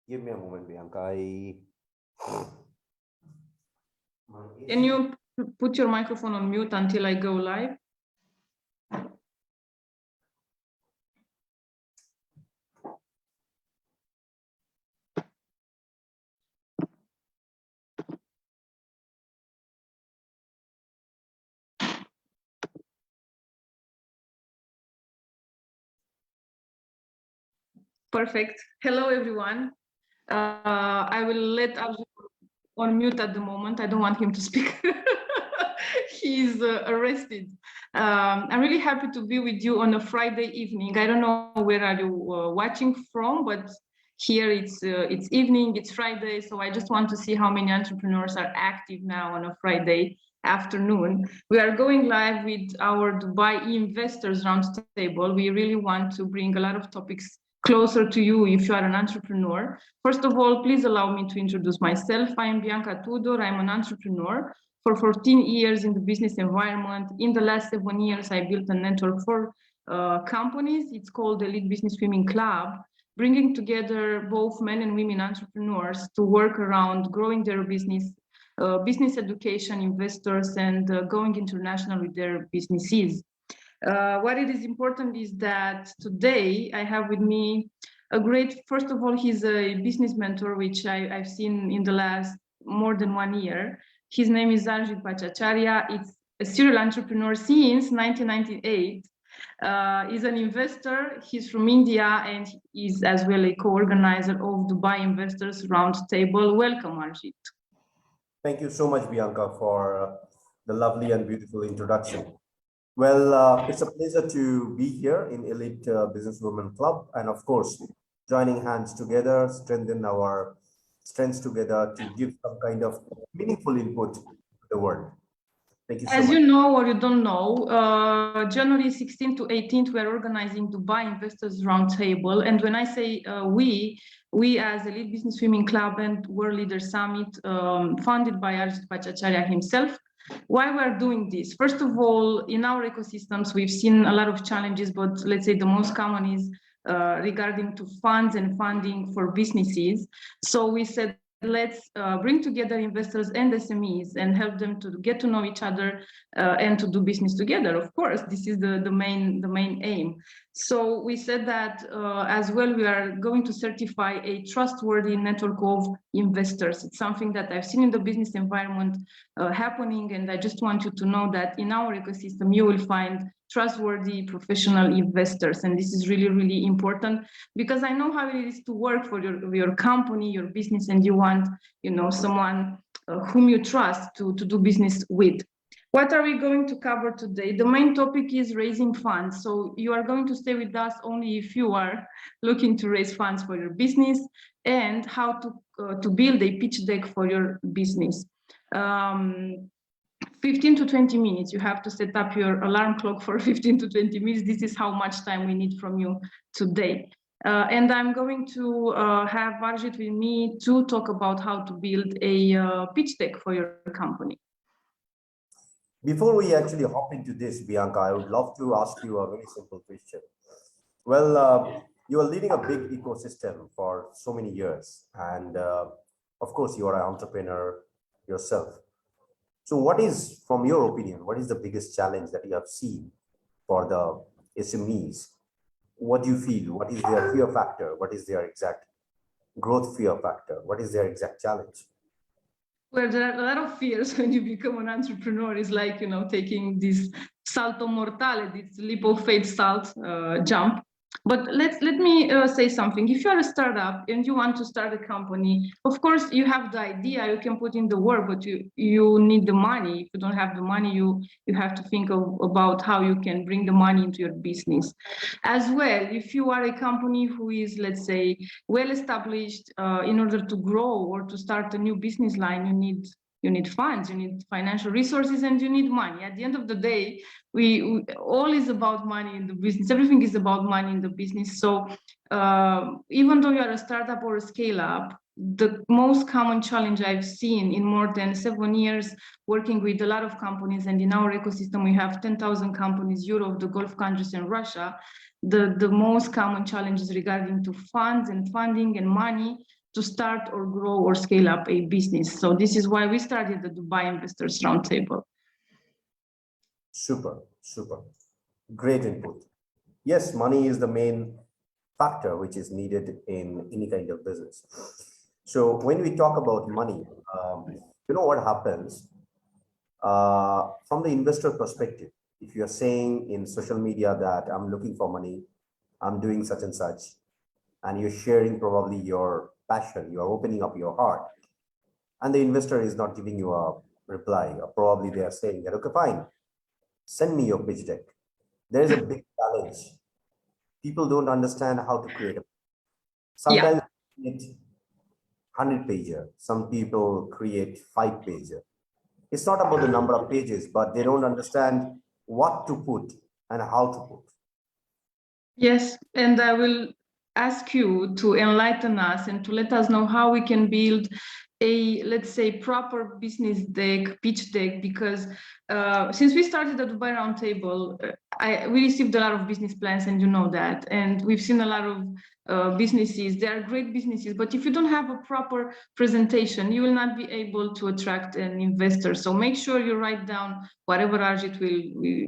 Give me a moment, Bianca. Can you put your microphone on mute until I go live? Perfect. Hello, everyone. I will let Arjun on mute at the moment. I don't want him to speak. He's arrested. I'm really happy to be with you on a Friday evening. I don't know where are you watching from, but here it's evening, it's Friday. So I just want to see how many entrepreneurs are active now on a Friday afternoon. We are going live with our Dubai Investors Roundtable. We really want to bring a lot of topics closer to you if you are an entrepreneur. First of all, please allow me to introduce myself. I am Bianca Tudor. I'm an entrepreneur for 14 years in the business environment. In the last 7 years, I built a network for companies. It's called the Elite Business Women Club, bringing together both men and women entrepreneurs to work around growing their business, business education, investors, and going international with their businesses. What it is important is that today I have with me a great, first of all, he's a business mentor, which I've seen in the last more than 1 year. His name is Zanjit Bhattacharya. It's a serial entrepreneur since 1998. He's an investor. He's from India and is as well a co-organizer of Dubai Investors Roundtable. Welcome, Arjit. Thank you so much, Bianca, for the lovely and beautiful introduction. Well, it's a pleasure to be here in Elite Businesswomen Club, and of course, joining hands together, strengthen our strengths together to give some kind of meaningful input to the world. Thank you so much. As you know or you don't know, January 16th to 18th, we are organizing Dubai Investors Roundtable. And when I say we as Elite Business Women Club and World Leader Summit, funded by Arjit Bhattacharya himself, why we're doing this? First of all, in our ecosystems, we've seen a lot of challenges, but let's say the most common is regarding to funds and funding for businesses. So we said, let's bring together investors and SMEs and help them to get to know each other and to do business together. Of course, this is the main aim. So we said that as well, we are going to certify a trustworthy network of investors. It's something that I've seen in the business environment happening, and I just want you to know that in our ecosystem, you will find trustworthy professional investors. And this is really, really important because I know how it is to work for your company, your business, and you want, someone whom you trust to do business with. What are we going to cover today? The main topic is raising funds. So you are going to stay with us only if you are looking to raise funds for your business and how to build a pitch deck for your business. 15 to 20 minutes. You have to set up your alarm clock for 15 to 20 minutes. This is how much time we need from you today. And I'm going to have Arjit with me to talk about how to build a pitch deck for your company. Before we actually hop into this, Bianca, I would love to ask you a very simple question. Well, you are leading a big ecosystem for so many years. And of course, you are an entrepreneur yourself. So what is, from your opinion, what is the biggest challenge that you have seen for the SMEs? What do you feel? What is their fear factor? What is their exact growth fear factor? What is their exact challenge? Well, there are a lot of fears when you become an entrepreneur. It's like, taking this salto mortale, this leap of faith jump. But let me say something. If you are a startup and you want to start a company, of course, you have the idea, you can put in the work, but you need the money. If you don't have the money, you have to think about how you can bring the money into your business. As well, if you are a company who is, let's say, well established, in order to grow or to start a new business line, you need funds, you need financial resources, and you need money. At the end of the day, we all is about money in the business. Everything is about money in the business. So even though you are a startup or a scale up, the most common challenge I've seen in more than 7 years working with a lot of companies, and in our ecosystem, we have 10,000 companies, Europe, the Gulf countries, and Russia. The most common challenges regarding to funds and funding and money to start or grow or scale up a business. So this is why we started the Dubai Investors Roundtable. Super, super. Great input. Yes, money is the main factor which is needed in any kind of business. So when we talk about money, you know what happens from the investor perspective. If you're saying in social media that I'm looking for money, I'm doing such and such, and you're sharing probably your passion, you're opening up your heart, and the investor is not giving you a reply, or probably they are saying that, okay, fine, send me your pitch deck. There is a big challenge. People don't understand how to create a. Yeah. Sometimes it's 100-pager. Some people create 5-pager. It's not about the number of pages, but they don't understand what to put and how to put. Yes, and I will ask you to enlighten us and to let us know how we can build a, let's say, proper business deck, pitch deck, because since we started the Dubai Roundtable, we received a lot of business plans, and you know that, and we've seen a lot of businesses. They are great businesses, but if you don't have a proper presentation, you will not be able to attract an investor. So make sure you write down whatever Arjit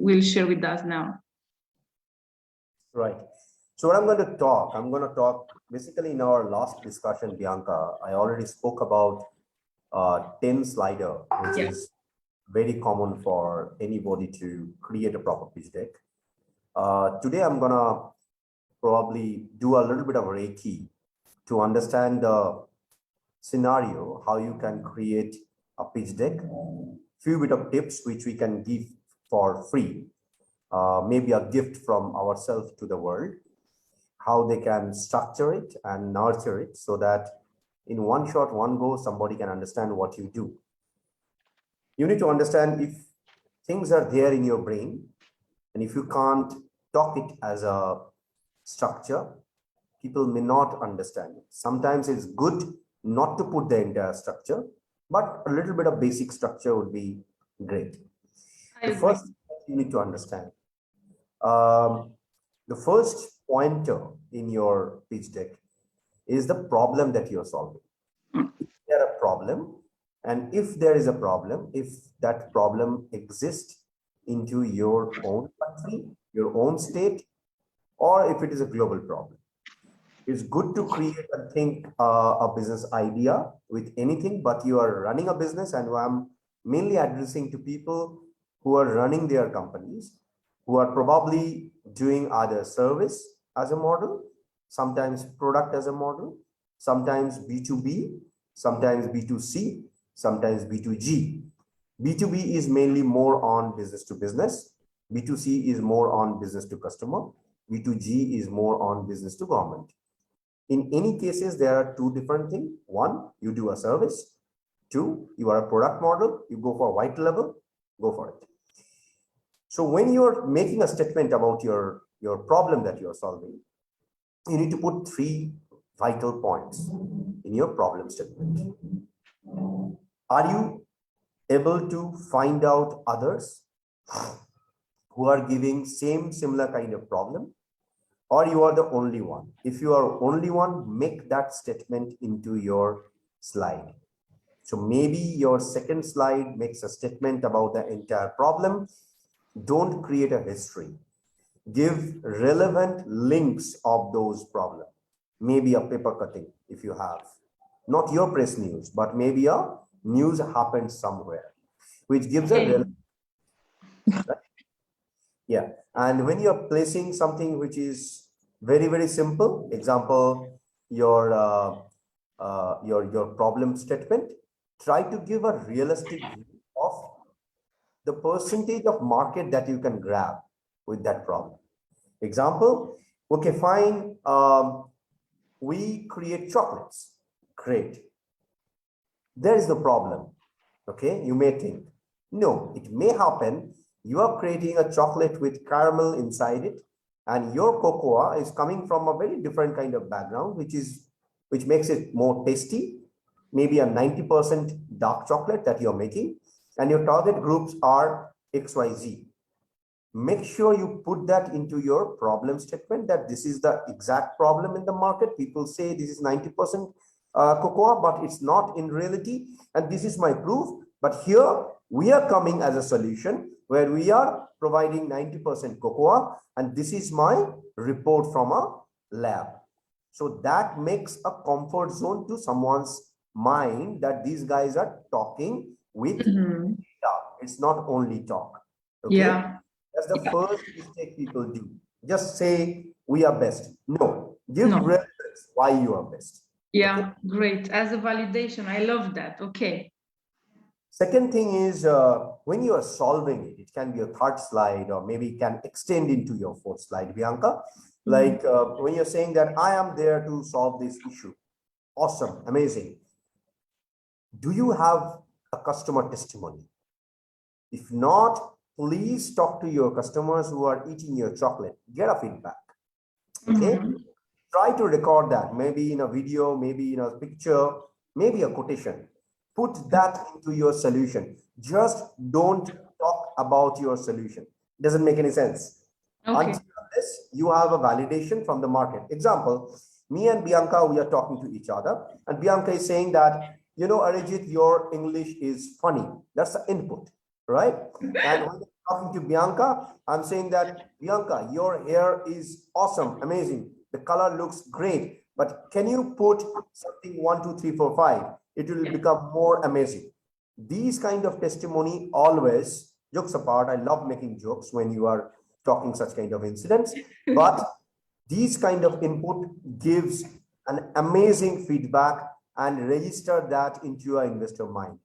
will share with us now. Right. So what I'm going to talk basically in our last discussion, Bianca, I already spoke about 10 slider, which is very common for anybody to create a proper pitch deck. Today, I'm going to probably do a little bit of Reiki to understand the scenario, how you can create a pitch deck, few bit of tips which we can give for free, maybe a gift from ourselves to the world, how they can structure it and nurture it so that in one shot, one go, somebody can understand what you do. You need to understand if things are there in your brain, and if you can't talk it as a structure, people may not understand it. Sometimes it's good not to put the entire structure, but a little bit of basic structure would be great. The first thing you need to understand, the first pointer in your pitch deck is the problem that you're solving. Is there a problem? And if there is a problem, if that problem exists into your own country, your own state, or if it is a global problem. It's good to create and think a business idea with anything, but you are running a business, and I'm mainly addressing to people who are running their companies, who are probably doing either service as a model, sometimes product as a model, sometimes B2B, sometimes B2C, sometimes B2G. B2B is mainly more on business to business. B2C is more on business to customer. B2G is more on business to government. In any cases, there are two different things. One, you do a service. Two, you are a product model. You go for a white level, go for it. So when you're making a statement about your problem that you're solving, you need to put 3 vital points in your problem statement. Are you able to find out others who are giving similar kind of problem, or you are the only one? If you are only one, make that statement into your slide. So maybe your second slide makes a statement about the entire problem. Don't create a history. Give relevant links of those problems. Maybe a paper cutting if you have. Not your press news, but maybe a news happened somewhere, which gives a relevant. Right? Yeah. And when you're placing something which is very, very simple, example, your problem statement, try to give a realistic view of the percentage of market that you can grab with that problem. Example, okay, fine. We create chocolates. Great. There is the problem. Okay, you may think, no, it may happen. You are creating a chocolate with caramel inside it, and your cocoa is coming from a very different kind of background, which makes it more tasty, maybe a 90% dark chocolate that you're making, and your target groups are XYZ. Make sure you put that into your problem statement, that this is the exact problem in the market. People say this is 90%. cocoa, but it's not in reality. And this is my proof. But here we are coming as a solution where we are providing 90% cocoa, and this is my report from a lab. So that makes a comfort zone to someone's mind that these guys are talking with data. It's not only talk. Okay. Yeah. That's the first mistake people do. Just say we are best. No, give No. reference why you are best. Yeah, Okay? great. As a validation, I love that. Okay. Second thing is when you are solving it, it can be a third slide or maybe it can extend into your fourth slide, Bianca. Like when you're saying that I am there to solve this issue. Awesome, amazing. Do you have a customer testimony? If not, please talk to your customers who are eating your chocolate. Get a feedback. Okay. Try to record that, maybe in a video, maybe in a picture, maybe a quotation. Put that into your solution. Just don't talk about your solution. Doesn't make any sense. Okay. Until this, you have a validation from the market. Example, me and Bianca, we are talking to each other, and Bianca is saying that, you know, Arijit, your English is funny. That's the input, right? And when I'm talking to Bianca, I'm saying that, Bianca, your hair is awesome, amazing. The color looks great, but can you put something 1, 2, 3, 4, 5? It will become more amazing. These kind of testimony always, jokes apart, I love making jokes when you are talking such kind of incidents, but these kind of input gives an amazing feedback and register that into your investor mind.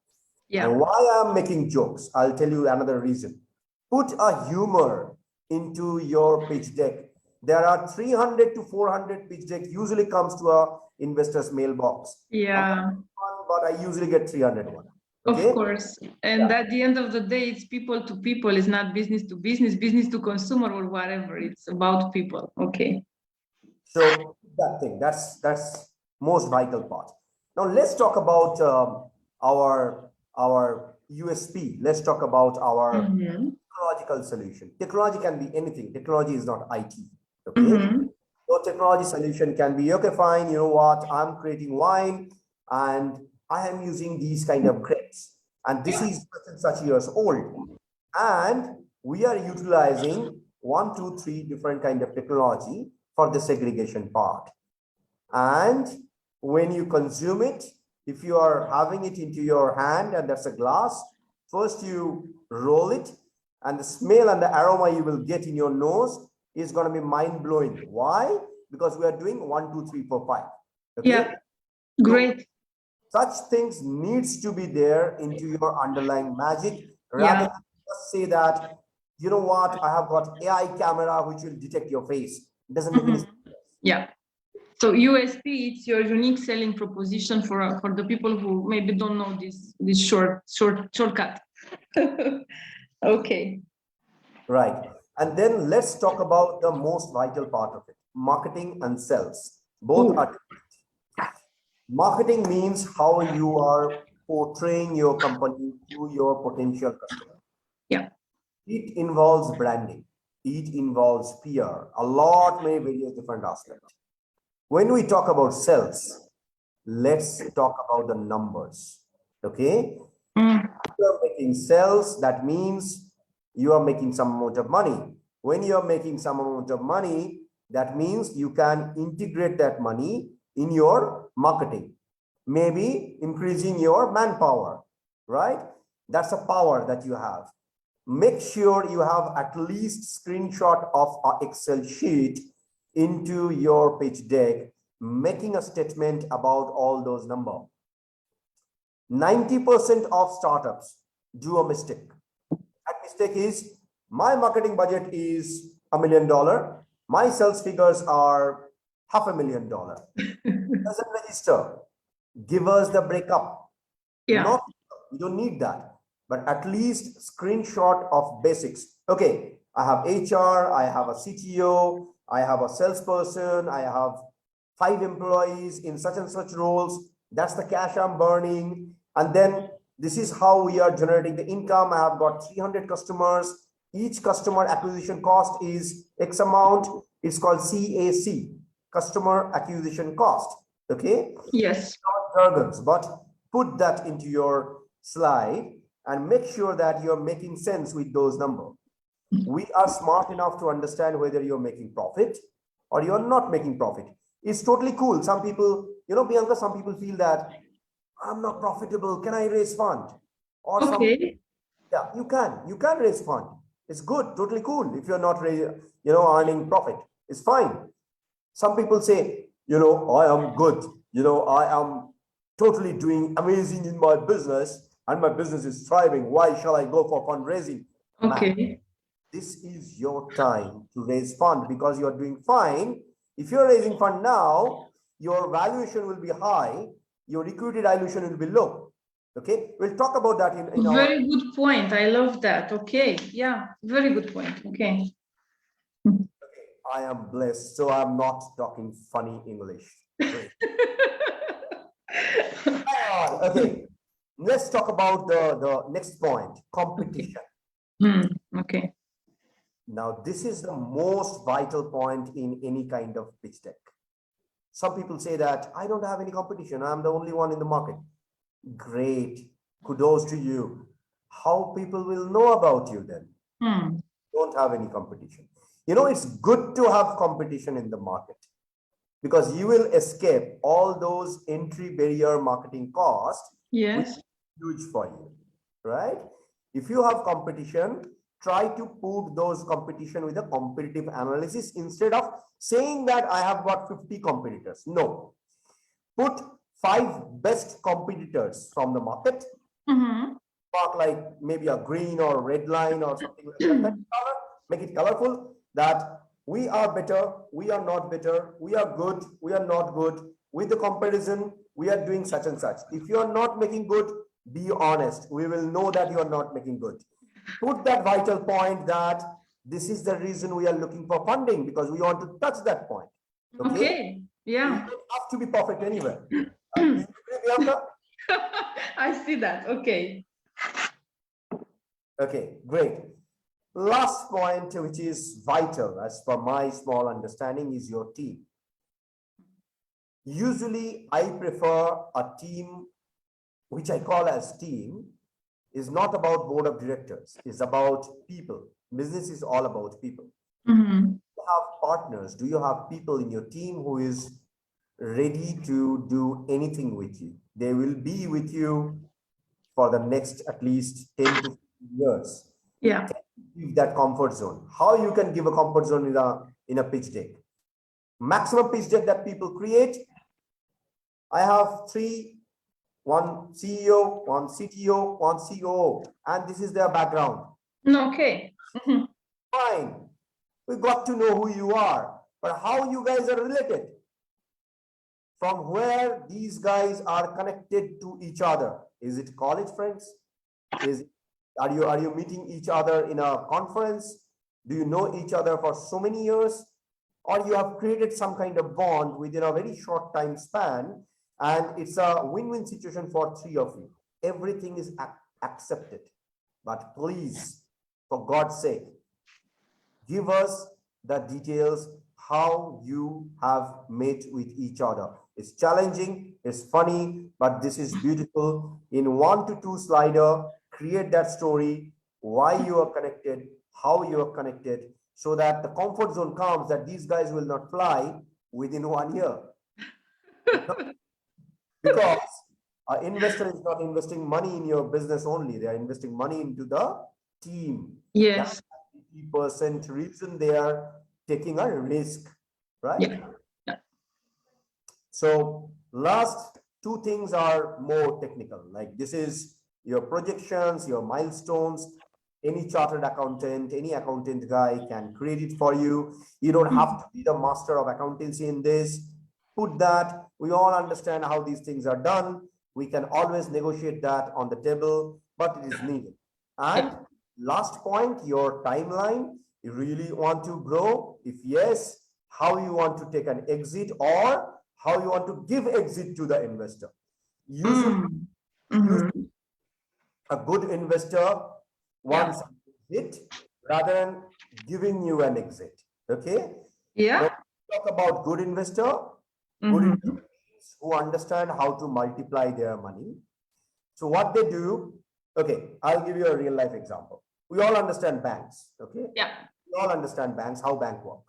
Yeah. And why I'm making jokes, I'll tell you another reason. Put a humor into your pitch deck. There are 300 to 400 pitch deck usually comes to a investor's mailbox. Yeah. But I usually get 301. Okay? Of course. And at the end of the day, it's people to people. It's not business to business, business to consumer or whatever. It's about people. Okay. So that thing, that's most vital part. Now let's talk about our USP. Let's talk about our technological solution. Technology can be anything. Technology is not IT. Okay. So technology solution can be, okay, fine. You know what? I'm creating wine and I am using these kind of grapes. And this is such and such years old. And we are utilizing 1, 2, 3 different kind of technology for the segregation part. And when you consume it, if you are having it into your hand and that's a glass, first you roll it and the smell and the aroma you will get in your nose is going to be mind-blowing. Why? Because we are doing 1, 2, 3, 4, 5. Okay? Yeah, great. So, such things needs to be there into your underlying magic rather than just say that, you know what, I have got AI camera which will detect your face. It doesn't make any sense. Yeah. So USP, it's your unique selling proposition for the people who maybe don't know this shortcut. Okay. Right. And then let's talk about the most vital part of it, marketing and sales. Both are different. Marketing means how you are portraying your company to your potential customer. Yeah. It involves branding. It involves PR, a lot, many various different aspects. When we talk about sales, let's talk about the numbers. Okay. You are making sales, that means you are making some amount of money. When you are making some amount of money, that means you can integrate that money in your marketing, maybe increasing your manpower, right? That's a power that you have. Make sure you have at least screenshot of an Excel sheet into your pitch deck, making a statement about all those numbers. 90% of startups do a mistake. That mistake is my marketing budget is $1 million. My sales figures are $500,000. Doesn't register. Give us the breakup. Yeah. You don't need that, but at least screenshot of basics. Okay, I have HR, I have a CTO, I have a salesperson, I have 5 employees in such and such roles. That's the cash I'm burning. And then this is how we are generating the income. I have got 300 customers. Each customer acquisition cost is X amount. It's called CAC, customer acquisition cost. Okay, Yes. jargons, but put that into your slide and make sure that you're making sense with those numbers. We are smart enough to understand whether you're making profit or you're not making profit. It's totally cool. Some people, Bianca, some people feel that I'm not profitable. Can I raise fund? Or Okay. yeah, you can raise fund. It's good, totally cool. If you're not earning profit, it's fine. Some people say, I am good. I am totally doing amazing in my business and my business is thriving. Why shall I go for fundraising? Man, Okay. this is your time to raise fund because you're doing fine. If you're raising fund now, your valuation will be high, your equity dilution will be low. Okay, we'll talk about that in our. Very good point. I love that. Okay. Yeah. Very good point. Okay. I am blessed, so I'm not talking funny English. Great. Okay, let's talk about the next point, competition. Okay. Now, this is the most vital point in any kind of pitch deck. Some people say that I don't have any competition. I'm the only one in the market. Great. Kudos to you. How people will know about you then? Don't have any competition. It's good to have competition in the market because you will escape all those entry barrier marketing costs, which Yes. is huge for you, right? If you have competition, try to put those competition with a competitive analysis instead of saying that I have got 50 competitors. No, put 5 best competitors from the market, mark like maybe a green or red line or something like that, color, make it colorful, that we are better, we are not better, we are good, we are not good. With the comparison, we are doing such and such. If you are not making good, be honest. We will know that you are not making good. Put that vital point that this is the reason we are looking for funding because we want to touch that point. Okay. Yeah. You don't have to be perfect anywhere. Do you agree, Bianca? I see that. Okay. Okay, great. Last point, which is vital as per my small understanding, is your team. Usually, I prefer a team, which I call as team, is not about board of directors. It's about people. Business is all about people. Do you have partners? Do you have people in your team who is ready to do anything with you? They will be with you for the next at least 10 to 15 years. Yeah. Give that comfort zone. How you can give a comfort zone in a pitch deck? Maximum pitch deck that people create. I have 3, one CEO, one CTO, one COO, and this is their background. Okay. Fine. We got to know who you are, but how you guys are related. From where these guys are connected to each other. Is it college friends? Are you meeting each other in a conference? Do you know each other for so many years? Or you have created some kind of bond within a very short time span, and it's a win-win situation for 3 of you. Everything is accepted. But please, for God's sake, give us the details how you have met with each other. It's challenging, it's funny, but this is beautiful. In 1 to 2 slider, create that story, why you are connected, how you are connected, so that the comfort zone comes that these guys will not fly within 1 year. Because an investor is not investing money in your business only, they are investing money into the team. Yes. That's 50% reason they are taking a risk, right? Yeah. So last 2 things are more technical, like this is your projections, your milestones. Any chartered accountant, any accountant guy can create it for you. You don't have to be the master of accountancy in this. Put that. We all understand how these things are done. We can always negotiate that on the table, but it is needed. And last point, your timeline. You really want to grow? If yes, how you want to take an exit or how you want to give exit to the investor. Usually, a good investor wants an exit rather than giving you an exit. Okay? Yeah. When we talk about good investor, good investor means who understand how to multiply their money. So what they do, okay, I'll give you a real life example. We all understand banks, okay? Yeah. We all understand banks, how bank work.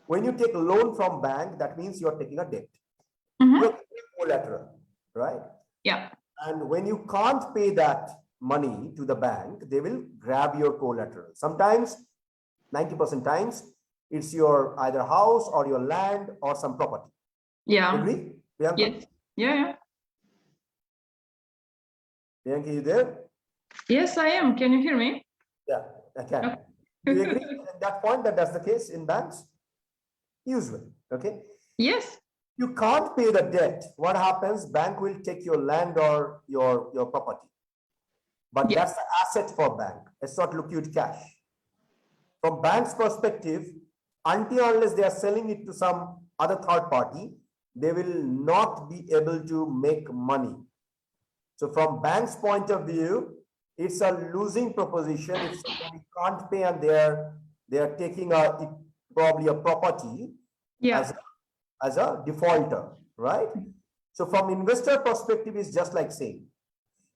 When you take a loan from bank, that means you're taking a debt. You're taking collateral, right? Yeah. And when you can't pay that money to the bank, they will grab your collateral. Sometimes, 90% times, it's your either house or your land or some property. Yeah. Agree, Priyanka? Yes. Yeah. Priyanka, you there? Yes, I am. Can you hear me? Yeah, I can. Okay. Do you agree at that point that that's the case in banks? Usually, okay? Yes. You can't pay the debt. What happens? Bank will take your land or your property. But Yeah. that's the asset for bank. It's not liquid cash. From bank's perspective, until unless they are selling it to some other third party, they will not be able to make money. So from bank's point of view, it's a losing proposition if somebody can't pay and they're taking probably a property Yeah. as a defaulter, right? So from investor perspective, it's just like saying,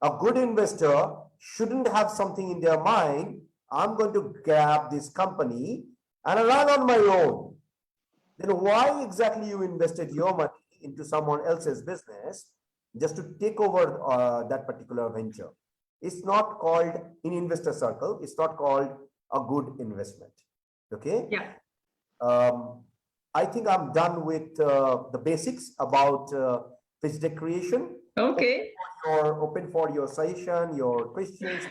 a good investor shouldn't have something in their mind, I'm going to grab this company and run on my own. Then why exactly you invested your money into someone else's business just to take over that particular venture? It's not called, in investor circle, it's not called a good investment. Okay? Yeah. I think I'm done with the basics about pitch deck creation. Okay. Open for your suggestion, your questions.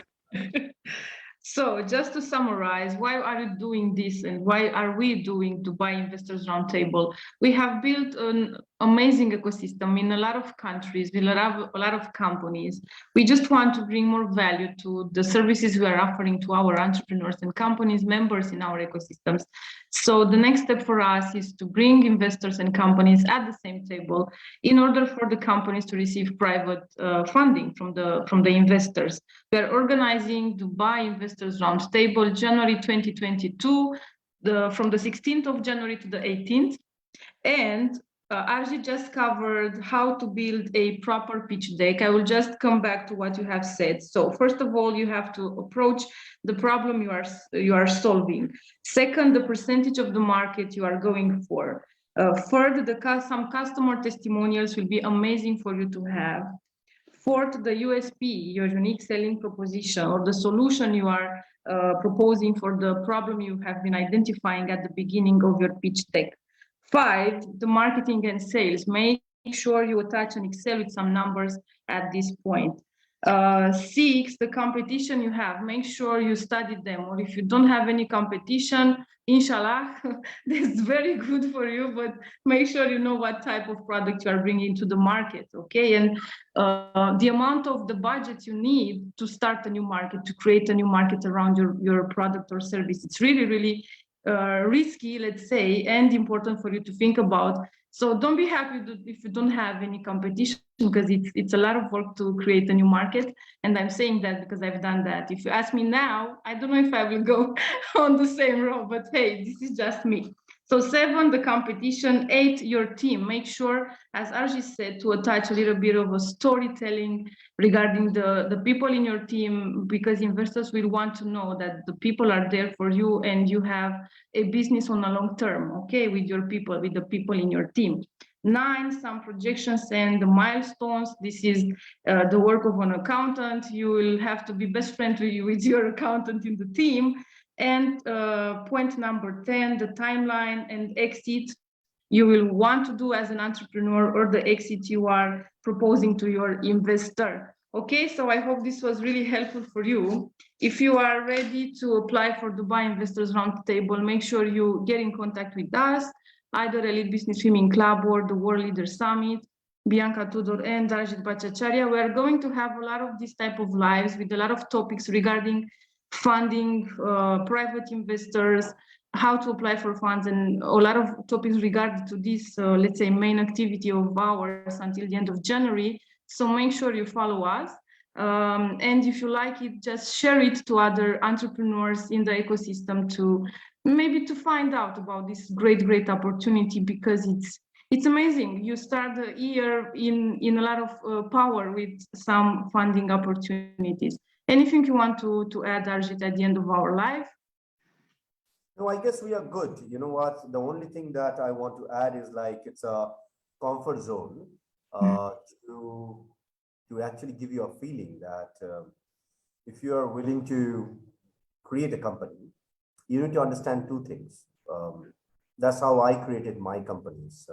So just to summarize, why are you doing this and why are we doing Dubai Investors Roundtable? We have built an amazing ecosystem in a lot of countries, with a lot of companies. We just want to bring more value to the services we are offering to our entrepreneurs and companies, members in our ecosystems. So the next step for us is to bring investors and companies at the same table in order for the companies to receive private funding from the investors. We are organizing Dubai Investors Roundtable January 2022, from the 16th of January to the 18th. And Arjit just covered how to build a proper pitch deck. I will just come back to what you have said. So first of all, you have to approach the problem you are solving. Second, the percentage of the market you are going for. Third, some customer testimonials will be amazing for you to have. Fourth, the USP, your unique selling proposition, or the solution you are proposing for the problem you have been identifying at the beginning of your pitch deck. Five, the marketing and sales. Make sure you attach an Excel with some numbers at this point. Six, the competition you have. Make sure you study them, or if you don't have any competition, inshallah, that's very good for you, but make sure you know what type of product you are bringing to the market, okay? And the amount of the budget you need to start a new market, to create a new market around your product or service. It's really, really risky, let's say, and important for you to think about. So don't be happy if you don't have any competition, because it's a lot of work to create a new market. And I'm saying that because I've done that. If you ask me now, I don't know if I will go on the same road, but hey, this is just me. So 7, the competition. 8, your team. Make sure, as Arjit said, to attach a little bit of a storytelling regarding the people in your team, because investors will want to know that the people are there for you and you have a business on a long term, okay, with your people, with the people in your team. 9, some projections and the milestones. This is the work of an accountant. You will have to be best friend with your accountant in the team. And point number 10, the timeline and exit you will want to do as an entrepreneur, or the exit you are proposing to your investor. Okay, so I hope this was really helpful for you. If you are ready to apply for Dubai Investors Roundtable, make sure you get in contact with us, either Elite Business Swimming Club or the World Leader Summit, Bianca Tudor and Rajit Bhattacharya. We are going to have a lot of this type of lives with a lot of topics regarding funding, private investors, how to apply for funds, and a lot of topics regarding to this, let's say, main activity of ours until the end of January. So make sure you follow us. And if you like it, just share it to other entrepreneurs in the ecosystem to maybe to find out about this great opportunity, because it's amazing. You start the year in a lot of power with some funding opportunities. Anything you want to add, Arjit, at the end of our live? No, I guess we are good. You know what? The only thing that I want to add is like it's a comfort zone uh, to actually give you a feeling that if you are willing to create a company, you need to understand two things. That's how I created my companies,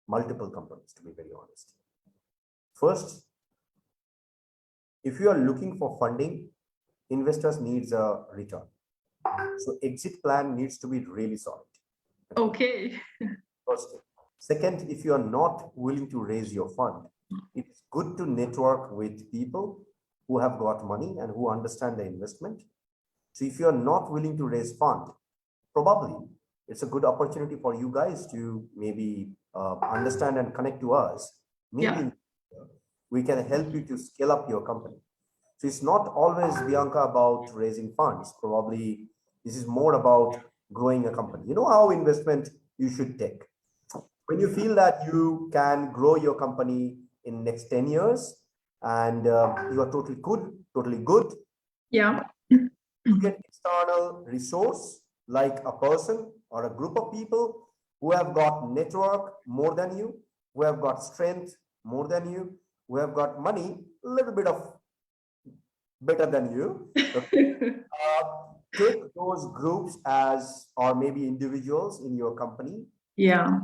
multiple companies, to be very honest. First, if you are looking for funding, investors needs a return. So exit plan needs to be really solid. Okay. First thing. Second, if you are not willing to raise your fund, it's good to network with people who have got money and who understand the investment. So if you are not willing to raise fund, probably it's a good opportunity for you guys to maybe understand and connect to us. Yeah. Maybe we can help you to scale up your company. So it's not always, Bianca, about raising funds. Probably this is more about growing a company. You know how investment you should take. When you feel that you can grow your company in next 10 years and you are totally good, Yeah. you get external resource like a person or a group of people who have got network more than you, who have got strength more than you, who have got money a little bit of better than you. Take those groups as, or maybe individuals in your company. Yeah.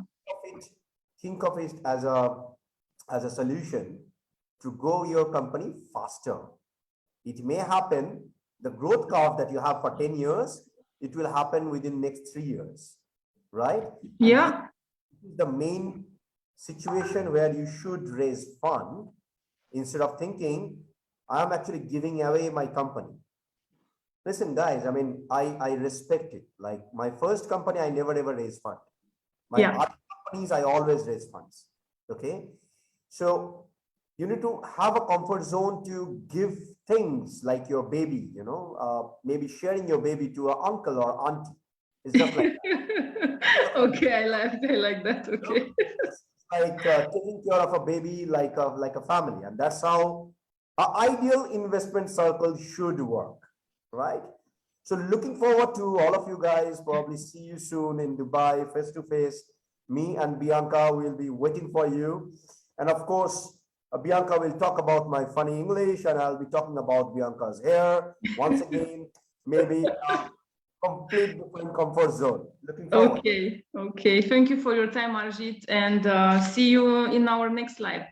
Think of it as a solution to grow your company faster. It may happen, the growth curve that you have for 10 years, it will happen within next 3 years, right? Yeah. This is the main situation where you should raise fund instead of thinking, I'm actually giving away my company. Listen, guys, I mean, I respect it. Like my first company, I never ever raised fund. My Yeah. other companies, I always raise funds. Okay. So you need to have a comfort zone to give things like your baby, you know, maybe sharing your baby to an uncle or auntie. It's just like Okay, I like that. you know, Okay. it's like taking care of a baby like a family, and that's how an ideal investment circle should work, right? So looking forward to all of you guys. Probably see you soon in Dubai, face to face. Me and Bianca will be waiting for you, and of course, Bianca will talk about my funny English, and I'll be talking about Bianca's hair once again. Maybe complete different comfort zone. Looking forward. Okay. Okay. Thank you for your time, Arjit, and see you in our next live.